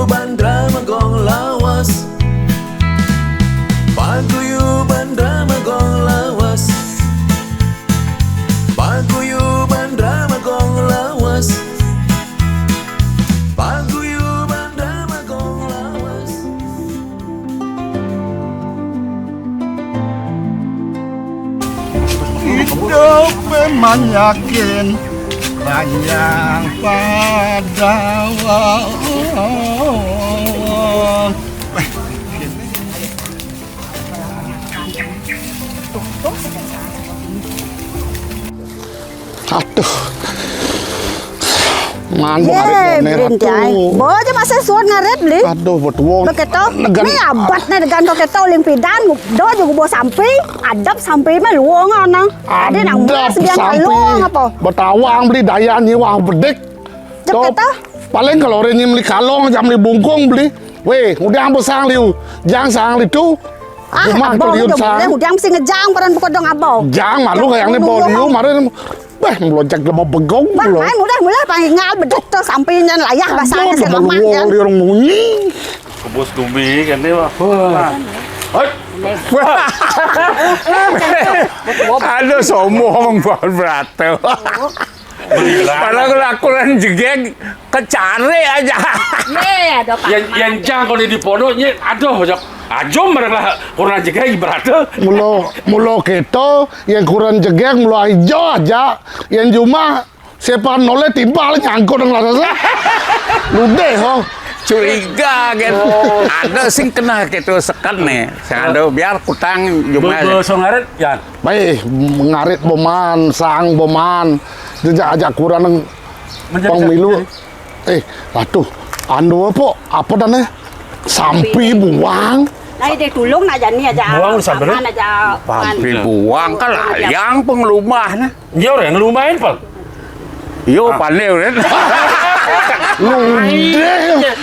Paguyuban Dramagong lawas, paguyuban Dramagong lawas, paguyuban Dramagong lawas, paguyuban Dramagong lawas. Hidup memang yakin panjang pada aduh manu Bo je masa suat ngaret beli. aduh betul Beketo, ni abat na degan ko keto ling pidan do je bo sampai, adap sampai mah luang ana. Ada nang mas dia luang apa? Betawang beli daya nyiwang bedek. Jep keto. Paling kalau orang nyim li kalong jam li bungkung beli. Weh, udah ambil sang liu, jang sang li tu. Rumah tu liu sang. Udang mesti ngejang peran bukan dong abau. Jang malu kayak ni bau liu, malu. Weh, melonjak lemah begong. Main mudah panggil bedek tu sampai nyan layak bahasanya selamat kan. Dia orang munyi. Bos Dumi kan dia mah. Aduh sombong buat beratel. Padahal aku kan jegeng kecari aja. Ada Yang jang kalau di pondoknya aduh ajom mereka kurang jegeng beratel. Mulo kita yang kurang jegeng mulo hijau aja. Yang cuma siapa noleh timbal nyangkut dengan rasa. Ludeh ho. Curiga kan. Ada sing kena gitu sekat nih. Ada biar kutang cuma. Bosong ngaret ya. Baik, ngarit boman, sang boman. Jejak ajak kurang pemilu. Aduh, anu apa dana? Sampai buang. Nah, dia tulung nak jani aja. Buang sampai aja. Sampai buang kan layang pengelumah nah. Dia orang ngelumain pak. Yo panel kan. Ludeh.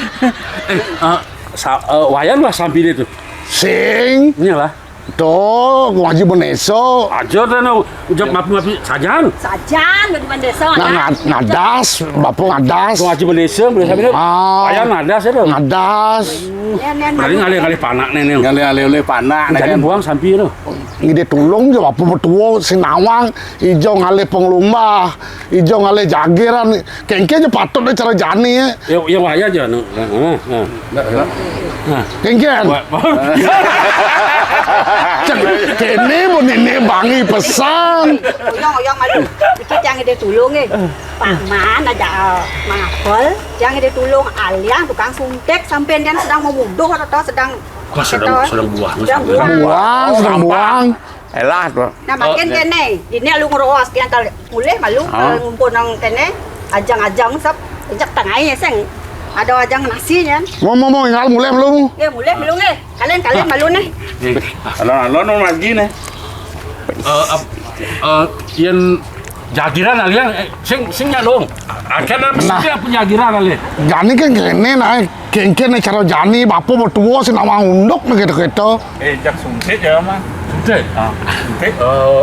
Wayan lah sampai itu. Sing. Inilah. Tuh, wajib meneso. Aja dan ujap mapi sajan. Sajan di desa. Nah, ngadas, bapak ngadas. Wajib Malaysia boleh sampai itu. Wayan ngadas itu. Ngadas. Berarti ngalih panak nih. Kali-kali oleh panak. Jadi buang sampai itu. Ide tulung je bapak betua sinawang ijo ngale penglumah ijo ngale jagiran kengke je patut deh cara jani ya. Yang waya aja. Kengken. Kene pun ini bangi pesan. Oyong malu. Itu jangan dia tulung paman aja mapel. Jangan dia tulung aliang tukang suntek sampai dia sedang memuduh atau sedang sedang buang. Sedang buang. Elah tuh. Nah makin kene, ini lu ngeroas kian tal mulai malu ngumpul nang kene ajang-ajang sab ajak tengahnya seng. Ada ajang nasi kan. Mau ingal mulai belum? Mulai belum kalian malu nih. Alon lagi nih. Yang jagiran alian sing dong. Akhirnya mesti penjagiran alian. Jani kan kene naik kengke cara jani bapak betua sinawang unduk gitu. Jak suntik ya mah. Suntik? Suntik.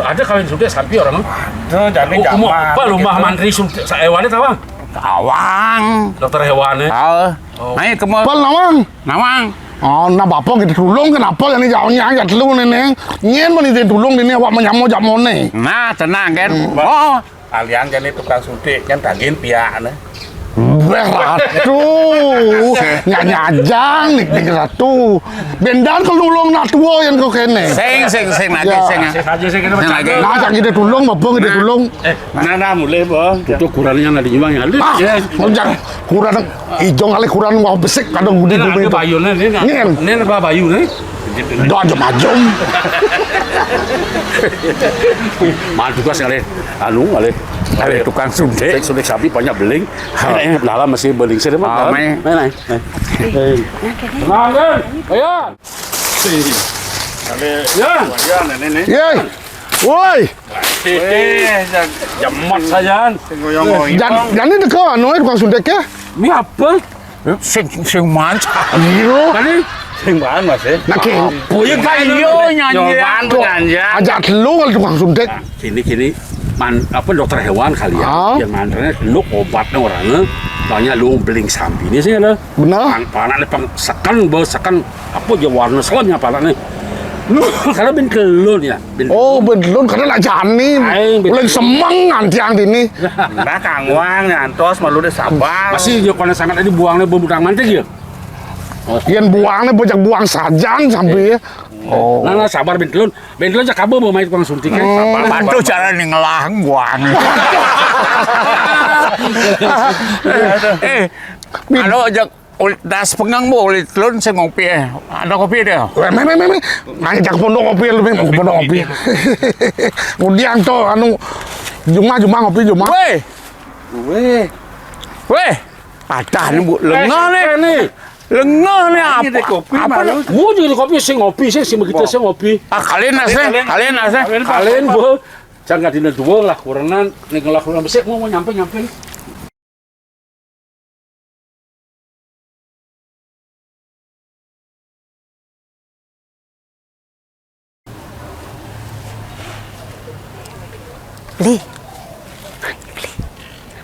Ada kawin suntik sampai orang. Jadi gampang. Apa rumah mantri suntik hewannya tahu bang? Awang. Dokter hewannya. Naik ke mau. Pal nawang. Oh, nah bapak kita tulung kenapa yang ini jauhnya agak telur nenek. Nyen mana dia tulung ini awak menyamo jamone. Nah tenang kan. Oh. Alian jadi tukang suntik kan tagin pihak nih. Ratu, nyanyajang nih ratu. Bendan kelulung nak tua yang kau kene. Sing lagi sing. Lagi. Nah, jangan kita tulung, bapak kita tulung. Nah, mulai bang. Itu kurangnya nadi nyumbang ya. Jangan kurang hijau kali kurang mau besek kadang gede gede. Ini bayu nih. Ini apa bayu nih? Doa majum. Mal juga sekali. Kali tukang suntik sapi banyak beling. Dalam masih beling sih mah. Main. Tenang kan? Ayo. Ya. Yeay. Woi. Jamat saja. Jangan ini kau anu tukang suntik ya? Ini apa? Sing manca. Iyo. Kali sing bahan masih. Nak Punya kayu nyanyi. ajak lu kalau tukang suntik. Kini dokter hewan kali ya. Ah. Yang mandarnya lu obatnya orangnya banyak lu beling sampi ini sih lah. Benar. Panaknya pang sekan bau sekan apa aja warna selnya panaknya. Lu karena ben kelun ya. Oh, belum karena nak jani. Aing, betul. Ulang semangat tiang ini. Nah Kang Wang ngantos malu deh sabar. Masih dia kalau sangat ini buangnya bumbuang mantek ya. Yang buangnya banyak buang sajan sampai ya. Oh. Nah, sabar ben kelun aja kabel mau main tukang suntik kan. Bantu cara nih ngelang guang. Kalau ajak das pengang bu, ulit telun saya ngopi ada kopi deh. Memang ngajak pondok kopi lu memang pondok kopi. Kemudian tuh anu Juma ngopi Juma. Weh, ada nih bu, lengah nih. Lengah nih apa? Apa nih? Gua juga kopi sih ngopi sih begitu sih ngopi. Kalian nasi. Kalian bu, jangan dina dua lah kurangan nih ngelakuin besek mau nyampe. Beli.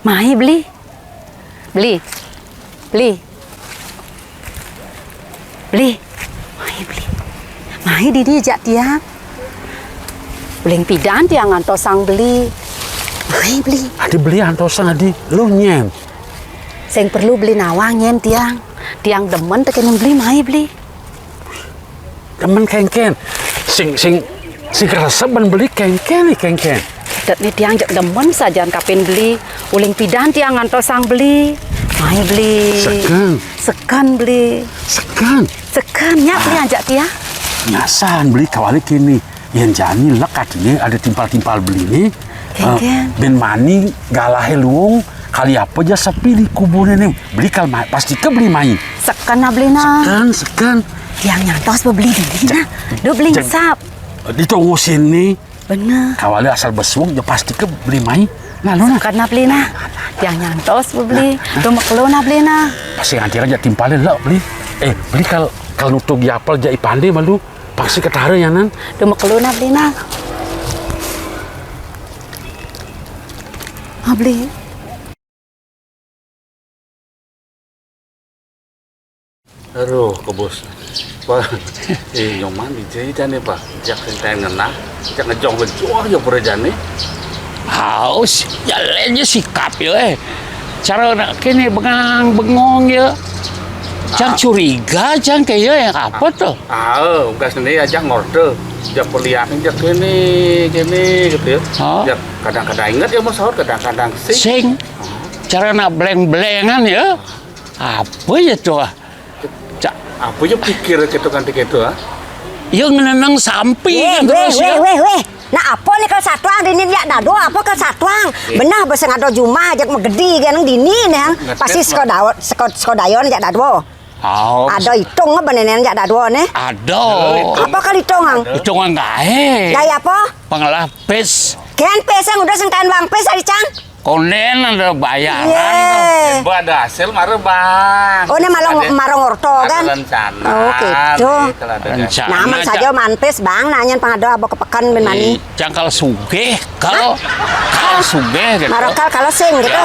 Mai beli. Mai beli. Mai di dia tiang. Beling pidan tiang ngantos sang beli. Mai beli. Adi beli antosan adi, lu nyem. Sing perlu beli nawang nyen tiang. Tiang demen tekenin beli mai beli. Temen kengken. Sing kerasa ben beli kengken. Dat nih tiang jak demen sajan kapin beli. Uling pidan tiang ngantos sang beli. Mai beli. Sekan beli. Sekan nyak beli ajak tiang. Nyasan beli kawali kini. Yang jani lekat ini ada timpal-timpal beli ini. Kengken. Ben mani galahe luung kali apa aja sepi di kuburan ini. Beli kal pasti ke beli mai. Sekan na beli na. Sekan. Tiang nyantos beli di na. Do beli sap. Ditunggu sini. Bener. Kawali asal besuang ya pasti ke beli mai. Nah, lu Sekan na beli na. Tiang nyantos beli. Do makelo na beli na. pasti antir aja timpalin lah beli. Beli kalau nutup yapal jai pandai malu pasti ketara ya nan. Do makelo na beli na. Beli. Aduh, ke bos. Pak, nyoman di jadi Pak. Jak senten ngena, jak ngejong ya perjane. Haus, jalannya sikap ya. Cara kini bengong ya. Jangan curiga, jangan kayak apa tuh? Bukan sendiri aja ngorde. Jak perlihakan jak gini gitu ya. Jak kadang-kadang ingat ya mas Saud, kadang-kadang Sing. Cara nak bleng-blengan ya. Apa ya tuh? Apa ya pikir gitu kan gitu ah? Yang neneng sampi terus ya. Weh. Nah apa nih kalau satuang dini dia dado apa kalau satuang? Benar beseng ado Juma ajak megedi kan dini nih pasti sekodayon ajak dado. Oh. Ada hitung apa beneran ajak dado nih? Ada. Apa kali hitung ang? Hitungan gae. Gaya apa? Pengelapis. Kian pesang udah sengkan bang pes ari cang. Konen ada bayaran. Iya. Ada hasil marah bang. Oh ini marong orto kan? Rencana. Oh gitu. Rencana. Naman saja manpes bang nanya pangado apa kepekan ben mani. Cangkal sugeh kalau sugeh gitu. Marokal kalau sing gitu.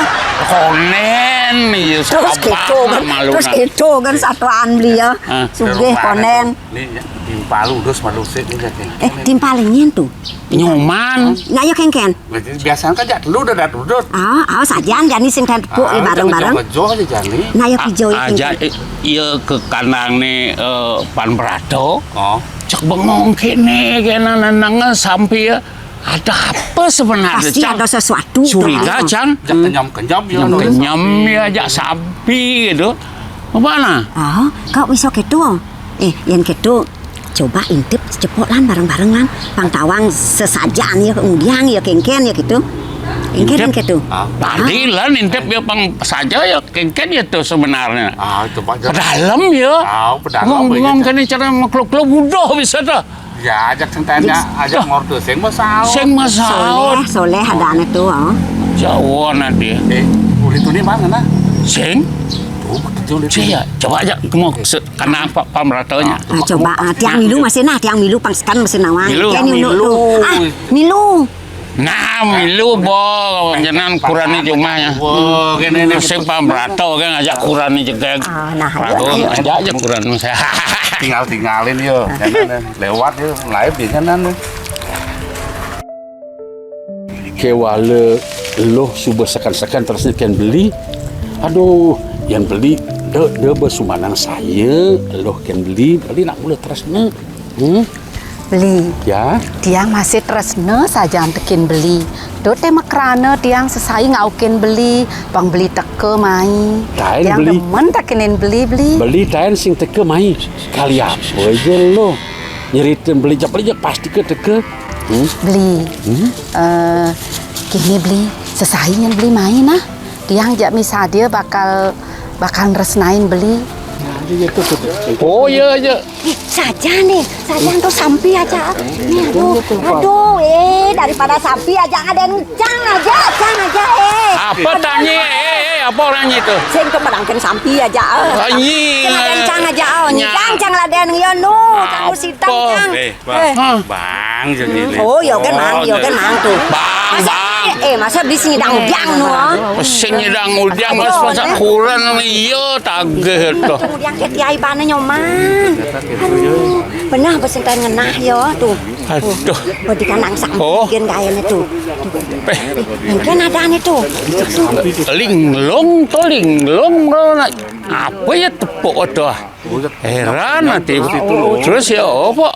Konen iya Terus gitu kan. Terus gitu kan satuan beli ya. Sugih konen. Ini timpalu terus malu sih ini jadi. Timpalingin tuh. Nyoman. Nyayo kengken. Biasanya kan jak lu udah dudut. Sajian jani sing tepuk bareng-bareng. Bejo aja jani. Nah, ya hijau Aja iya ke kandang nih Pan Prado. Oh. Cek bengong kene nenengan sampai ya. Ada apa sebenarnya? Pasti ada sesuatu. Curiga, Cang. Jak kenyam ya. Kenyam ya, jak sapi gitu. Mana? Kau bisa gitu. Yang gitu. Coba intip cepot lan bareng-bareng lan. Pangtawang sesajan ya kemudian ya kengken ya gitu. Kengken gitu. Tadi lah intip ya pang saja ya kengken ya tuh sebenarnya. Itu Pak. Pedalam ya. Pedalam. Ngomong kan cara makhluk-makhluk mudah bisa dah. Ya, ajak sentenya, ajak ngordo sing masalah. Sing masalah. Soleh ada anak tuh. Jawa nanti. Kulit ini mana? Sing. Iya, coba aja mau karena apa pamratonya. Coba tiang milu masih tiang milu pangsekan masih nawang. Milu. Milu. Nah, milu bo jenengan kurani jumahnya. Wah, kene Sing pambrato kan ngajak kurani jegeg. Nah, Aku ayo. ngajak aja kurani saya. tinggalin yo. Lewat yo, live di kanan. Kewala loh subuh sekan-sekan terus kan beli. Aduh, yang beli de bersumanang saya loh kan beli nak mula terus Beli. ya. Tiang masih tresne saja tekin beli. Do tema kerana tiang sesai ngaukin beli, bang beli teke mai. Tain Tiang beli. demen takinin beli. Beli tain sing teke mai kali apa aja loh nyeritain beli jak pasti ke teke. Beli. Kini beli sesainya beli main nah. Tiang jak misal dia bakal resnain beli. Oh ya. Saja nih, saja tuh sampi aja. Nih, aduh, daripada sampi aja ada yang cang aja. Apa tanya? Apa orangnya itu? Sing kemerangkan sampi aja. Anjing. Kena cang aja, cang laden yo nu, cang sitang cang. Bang jadi. Oh, yo kan mang tuh. Bang. Masa beli sini dang udang nu. Sing nyedang udang mas masak kurang iya tagih tuh. Udang ket yai bana nyoman. Aduh, benar besen kan ngenah yo tuh. Aduh. Di kanang sak Oh. bikin gayanya tuh. Mungkin ada nih tuh. Linglung nak apa ya tepuk tuh. Heran nanti terus ya apa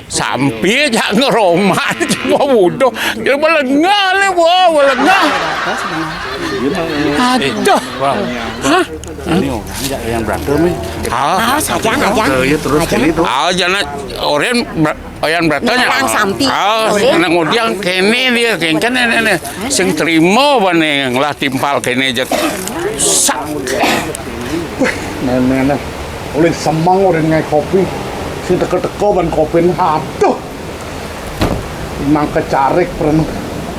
sampai aja ngeromat cuma bodoh dia melengah le melengah aduh hah Ini orang yang berantem nih. Saja. Ya terus ini tuh. jangan orang beratanya Nang sampi. nang udiang kene dia kene sing terima bane lah timpal kene aja sak Nenek, oleh semang orang ngai kopi, sing teko-teko ban kopi aduh. Mang kecarik pernah.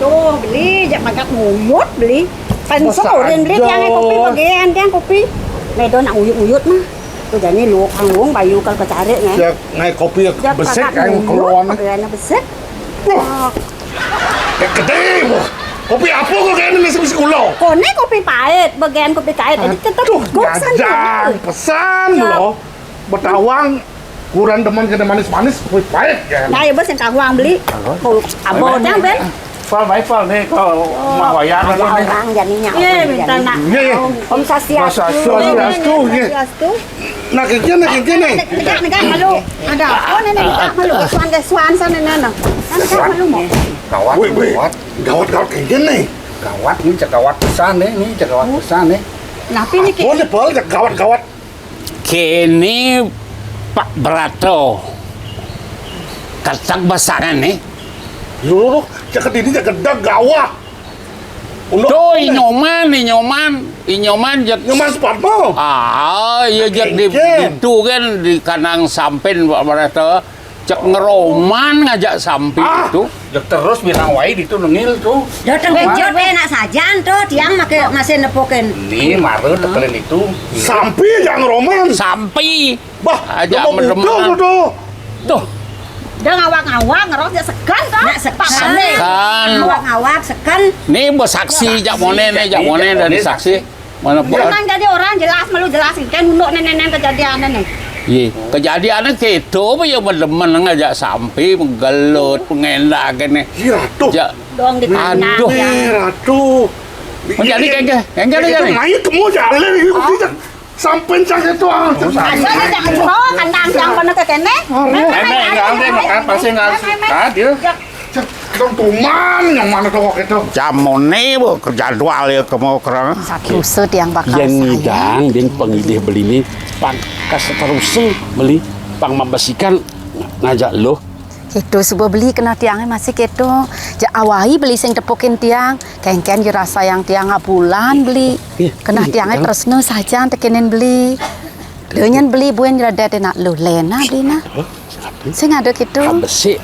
Tuh beli, jangan makan nguyut beli. Pensorin beli tiang kopi bagian tiang kopi. Medo nak uyut mah. Tuh jadi lu kanggung bayu kal kecarik nih. Ya ngai kopi besek yang keluar. Bagiannya besek. Gede. Kopi apa kok kayaknya nasi kulo? Kone kopi pahit, bagian kopi pahit. Jadi tetap goksan. Pesan loh. Betawang kurang demen kena manis-manis kopi pahit ya. Nah, ya bos yang kagum beli. Mau abon yang ben. Fal nih kalau mau bayar Ada nih. orang jadinya. Iya, minta nak. Iya. Om Swastiastu. Swastiastu. Nah kekene. Negak malu. Ada apa nenek negak malu? Kesuan sana nenek. Negak malu mau. Gawat kayak gini. Gawat nih cakawat pesan nih, Napi ni Boleh gawat. kini Pak Brato kacang basaran nih Yo, jaket ini jaket gawat. tuh inyoman jat Nyoman sepatu. iya jat di itu kan di kanang sampin Pak Brato cek ngeroman ngajak samping itu terus bilang wae itu nengil tuh. Jod enak saja tuh tiang masih nepokin. Ini marut tekelin itu. Sampai yang roman. sampai Bah, aja mau mendemen tuh Dia ngawak-ngawak ngerok dia sekan kan? Sekan. Ngawak-ngawak sekan. nih bersaksi jak monen dari saksi mana Dia kan jadi orang jelas malu jelas kan untuk nenek kejadian nih. Iya, kejadiannya gitu, apa ya bener-bener ngajak sampai menggelut, pengendak gini. Ratu. Ya, Dong di tanah. Aduh. ya. Ratu. menjadi kayak gini. Main kamu jalan itu sampai cak itu Asalnya jangan jauh kandang yang pernah ke kene. Makan pasti nggak dia. Dong tuman yang mana tuh kok itu. Jamone bu jadwal ya kamu kerana. sakit usut yang bakal Yang saya. ngidang dan pengidih beli ini pangkas terus beli pang membesikan ngajak lo. Itu sebuah beli kena tiangnya masih gitu. Ja awai beli sing tepukin tiang. Ken rasa yang tiang bulan beli. Kena tiangnya tresno saja tekinin beli. Leunyan beli buen rada nak lu lena beli nah. Sing ada gitu. Besi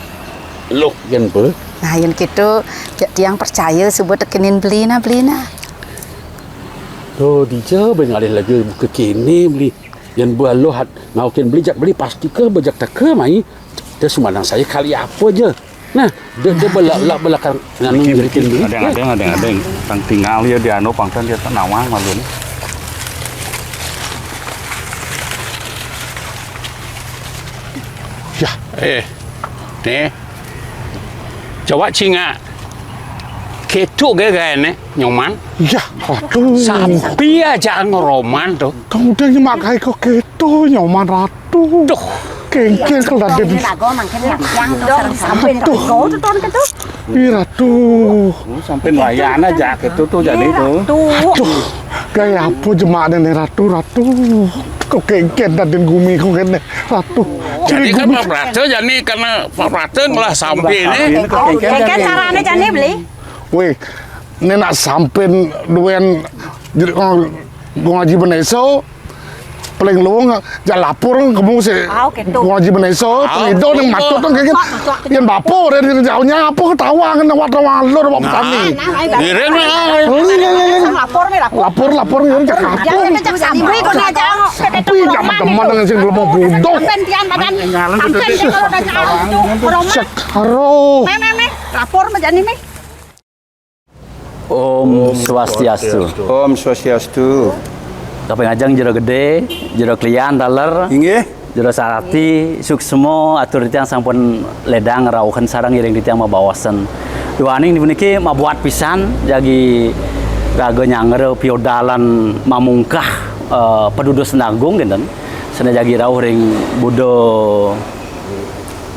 lo yang ber. Nah yang gitu tiang percaya sebuah tekinin beli nah. Tuh dia bengalih lagi ke kini beli. Yang buat lo ngaukin beli jak beli pasti ke bejak tak ke mai. Dia sumanang saya kali apa aja. Nah, dia belakang nganu jadi ken beli. Ada yang tang tinggal ya dia anu pangkan dia nawang malun. Ya, Nih. Coba cinga. Ketuk nih, nyoman. ya, ratu. Sampai aja ngeroman tuh. Kamu udah nyemak kok gitu, nyoman ratu. Tuh. Kengkel ke Raden. Nago mangken yang sareng sampai ke go tuh ton ketu. Ih, ratu. Sampai layan aja gitu tuh jadi tuh. Aduh, gaya apa jemaah nih ratu. Kok kengkel Raden Gumi kok kene ratu. Jadi kan Pak Ratu jadi karena Pak Ratu lah sampai ini. Kengken carane jane beli. Weh, nenak sampein duen jadi ngaji beneso paling luang ja lapor kamu sih ngaji beneso itu yang matut kan kayak yang bapo dari jauhnya apa ketawa kan lewat lor bapak petani Direng lapor yang cak lapor Sampai kok aja. tapi jangan teman dengan sing belum budok cek haro Lapor majani me. Om Swastiastu. Om Swastiastu. Kapengajang jero gede, jero klian daler, Inggih. jero sarati, suksemo atur ditiang sampun ledang rauhan sarang iring ditiang mabawasan. Duaning dibuniki mabuat pisan jagi raga nyangere piodalan mamungkah penduduk Senagung genten. Sana jagi rauh ring budo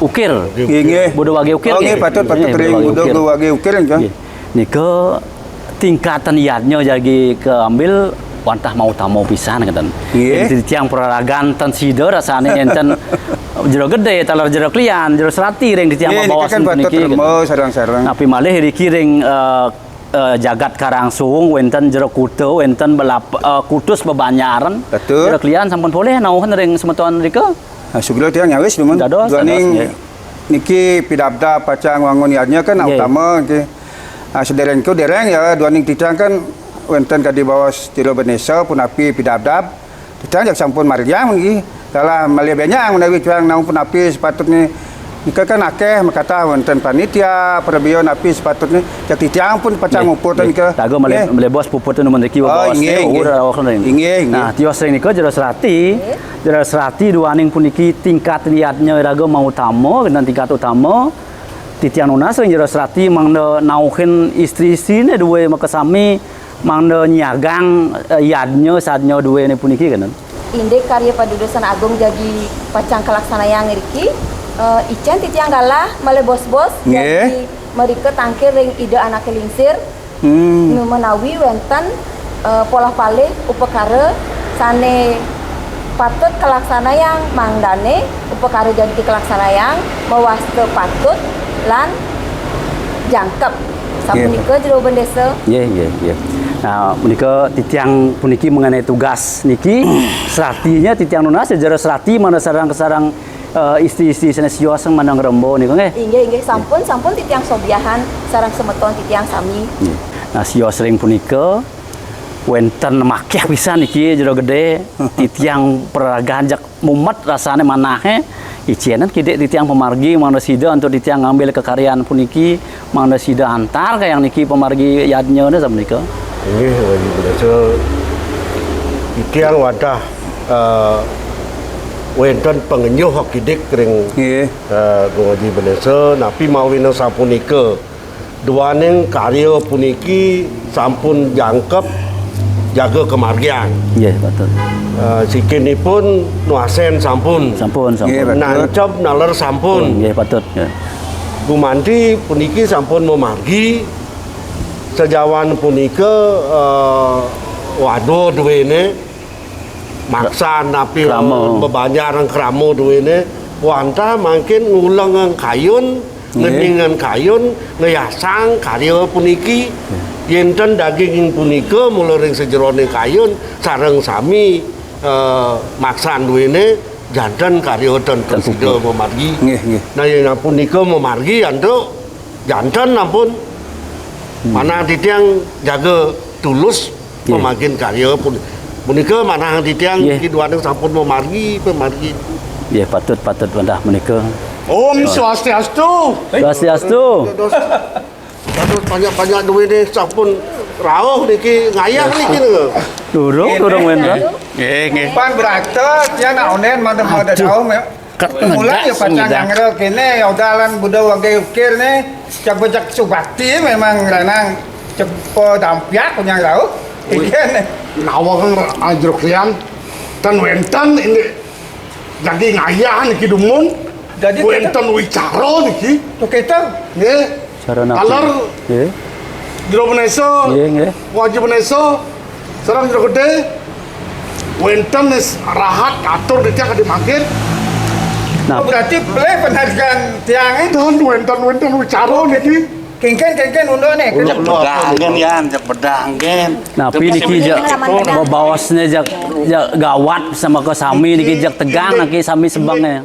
ukir. Inggih. Budo wage ukir. Oh nggih patut ring budo wage ukir kan. Nike tingkatan iatnya jadi keambil wantah mau tamu pisan ngeten. Jadi tiang peraragan ten sido rasane enten jero gede talar jero klian jero serati ring di tiang bawasan puniki. Sarang-sarang. Tapi malih riki ring jagat Karangsung wenten jero kuto wenten kutus bebanyaran. Jero klian sampun boleh nauhan ring semeton rika. Suglo tiang nyawis lumun. Duaning niki pidabda pacang wangun iatnya kan utama nggih. Sederengku dereng ya duaning titang kan wenten kadi bawas tiro benesa pun api pidabdab titang jak sampun marjang nggih dalah malia benyang menawi cuang naung pun api sepatutnya nika kan akeh makata wonten panitia perbion api sepatutnya jak titang pun pacang uput nika tago male bos puput nu menteri bawas inggih nah tios ring nika jero serati duaning puniki tingkat liatnya raga mau utama dan tingkat utama titian unas yang jero serati mangda nauhin istri-istrine dua makasami mangda nyagang yadnya saatnya dua ini puniki kan indek karya padudusan agung jadi pacang kelaksana yang riki icen titiang galah male bos-bos jadi mereka tangkir ring ide anak lingsir nu menawi wenten pola pale upakara sane patut kelaksana yang mangdane upakara jadi kelaksana yang mewaste patut lan jangkep sampai menika jero desa. Iya. Nah, menika titiang puniki mengenai tugas niki seratinya titiang nunas jero serati mana sarang-sarang istri-istri sana sioseng manang rembo niku nggih. Inggih sampun titiang sobiahan sareng semeton titiang sami. Nah, sios ring punika wenten makyah pisan niki jero gede titiang peraragan jak mumet rasane manahe icienan kidek di tiang pemargi mana sida untuk di tiang ngambil kekaryaan puniki mana sida antar kayak niki pemargi yadnya nih sama nika. Ini lagi berasa di tiang wadah wenten pengenyuh hak kidek kering ngaji berasa napi mau wina sapunika duaning karya puniki sampun jangkep jaga kemargian. Iya, betul. Sikinipun nuasen sampun. Nancap nalar sampun. Iya, betul. Gumanti puniki sampun memargi sejawan punika waduh duwene maksa napi bebanyaran kramo duwene wanta makin ngulang kayun ngeningan kayun ngeyasang karya puniki yenten daging punika mulai ring sejerone kayun sareng sami maksan duwene jantan karya dan presida memargi. Nah yang punika memargi antuk jantan ampun mana titiang jaga tulus pemagin karya punika mana titiang kiduaneng sampun memargi. Iya patut bendah menika Om Swastiastu. Swastiastu. Aduh banyak-banyak duit ni sampun rauh niki ngayah niki lho. Durung Wendra. Nggih. Pan berata tiang nak onen mana tahu mulai ya pacang yang kene ya udalan budak wagai ukir ne cak subakti memang renang cepo dampiak punya lauk ikan Nawang anjruk lian tan wenten ini jadi ngayah niki dumun. Jadi wenten wicara niki. Tu kita Nggih. Sarana. Alar Nggih. jero meneso. Nggih. Wajib meneso. Sareng jero gede. Wenten is rahat atur dia ka dimakin. Nah, berarti boleh penarikan tiang itu wenten wicara niki. Kengken undo nih. Jak bedangen yan, jak bedangen. Nah, niki jak bawasnya jak gawat sama ke sami niki jak tegang niki sami sebangnya.